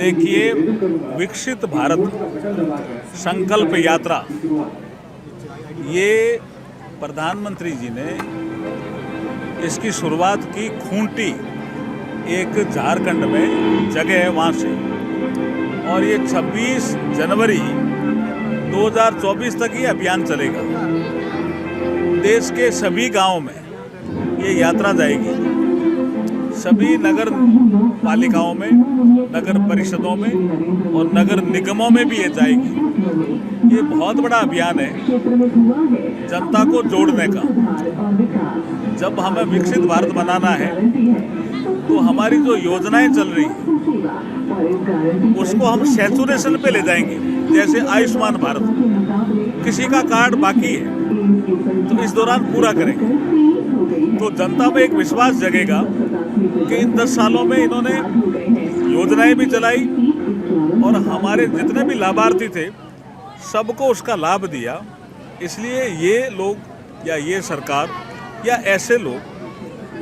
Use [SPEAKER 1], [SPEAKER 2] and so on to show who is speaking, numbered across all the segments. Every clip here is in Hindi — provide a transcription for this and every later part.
[SPEAKER 1] देखिए, विकसित भारत संकल्प यात्रा ये प्रधानमंत्री जी ने इसकी शुरुआत की खूंटी एक झारखंड में जगह है वहाँ से, और ये 26 जनवरी 2024 तक ये अभियान चलेगा। देश के सभी गांवों में ये यात्रा जाएगी, सभी नगर पालिकाओं में, नगर परिषदों में और नगर निगमों में भी ये जाएगी। ये बहुत बड़ा अभियान है जनता को जोड़ने का। जब हमें विकसित भारत बनाना है तो हमारी जो योजनाएं चल रही हैं उसको हम सैचुरेशन पे ले जाएंगे। जैसे आयुष्मान भारत, किसी का कार्ड बाकी है तो इस दौरान पूरा करेंगे, तो जनता में एक विश्वास जगेगा कि इन 10 सालों में इन्होंने योजनाएं भी चलाई और हमारे जितने भी लाभार्थी थे सबको उसका लाभ दिया। इसलिए ये लोग या ये सरकार या ऐसे लोग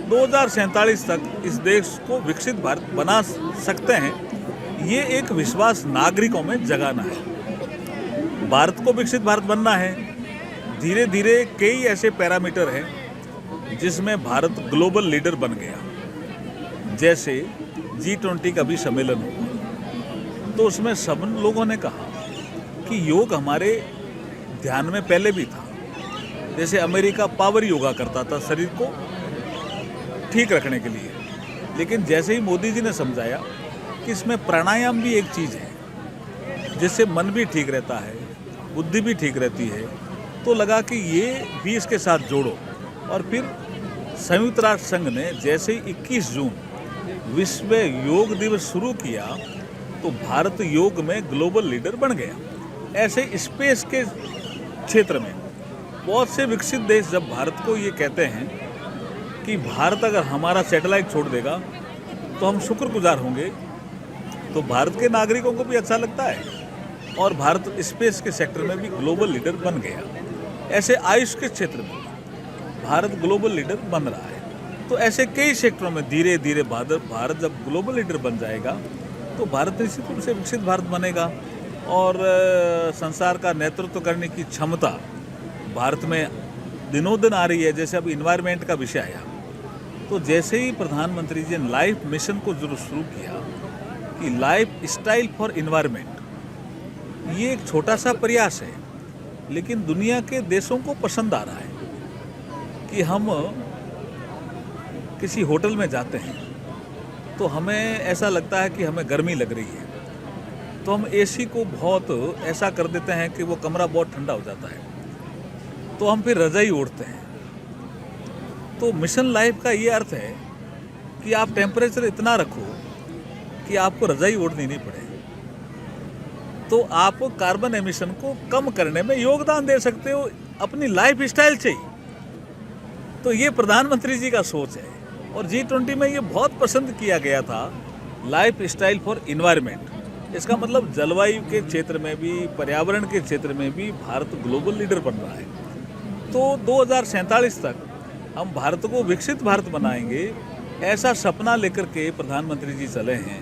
[SPEAKER 1] 2047 तक इस देश को विकसित भारत बना सकते हैं। ये एक विश्वास नागरिकों में जगाना है। भारत को विकसित भारत बनना है। धीरे धीरे कई ऐसे पैरामीटर हैं जिसमें भारत ग्लोबल लीडर बन गया। जैसे G20 का भी सम्मेलन हुआ तो उसमें सब लोगों ने कहा कि योग हमारे ध्यान में पहले भी था। जैसे अमेरिका पावर योगा करता था शरीर को ठीक रखने के लिए, लेकिन जैसे ही मोदी जी ने समझाया कि इसमें प्राणायाम भी एक चीज़ है जिससे मन भी ठीक रहता है, बुद्धि भी ठीक रहती है, तो लगा कि ये भी इसके साथ जोड़ो। और फिर संयुक्त राष्ट्र संघ ने जैसे ही 21 जून विश्व योग दिवस शुरू किया तो भारत योग में ग्लोबल लीडर बन गया। ऐसे स्पेस के क्षेत्र में बहुत से विकसित देश जब भारत को ये कहते हैं कि भारत अगर हमारा सैटेलाइट छोड़ देगा तो हम शुक्रगुजार होंगे, तो भारत के नागरिकों को भी अच्छा लगता है और भारत स्पेस के सेक्टर में भी ग्लोबल लीडर बन गया। ऐसे आयुष के क्षेत्र में भारत ग्लोबल लीडर बन रहा है। तो ऐसे कई सेक्टरों में धीरे धीरे भारत जब ग्लोबल लीडर बन जाएगा तो भारत निश्चित रूप से विकसित भारत बनेगा और संसार का नेतृत्व करने की क्षमता भारत में दिनों दिन आ रही है। जैसे अब इन्वायरमेंट का विषय आया तो जैसे ही प्रधानमंत्री जी ने लाइफ मिशन को जरूर शुरू किया कि लाइफ स्टाइल फॉर इन्वायरमेंट, ये एक छोटा सा प्रयास है लेकिन दुनिया के देशों को पसंद आ रहा है कि हम किसी होटल में जाते हैं तो हमें ऐसा लगता है कि हमें गर्मी लग रही है तो हम एसी को बहुत ऐसा कर देते हैं कि वो कमरा बहुत ठंडा हो जाता है, तो हम फिर रजाई ओढ़ते हैं। तो मिशन लाइफ का ये अर्थ है कि आप टेम्परेचर इतना रखो कि आपको रजाई ओढ़नी नहीं पड़े, तो आप कार्बन एमिशन को कम करने में योगदान दे सकते हो अपनी लाइफ स्टाइल से ही। तो ये प्रधानमंत्री जी का सोच है और G20 में ये बहुत पसंद किया गया था, लाइफ स्टाइल फॉर इन्वायरमेंट। इसका मतलब जलवायु के क्षेत्र में भी, पर्यावरण के क्षेत्र में भी भारत ग्लोबल लीडर बन रहा है। तो 2047 तक हम भारत को विकसित भारत बनाएंगे, ऐसा सपना लेकर के प्रधानमंत्री जी चले हैं।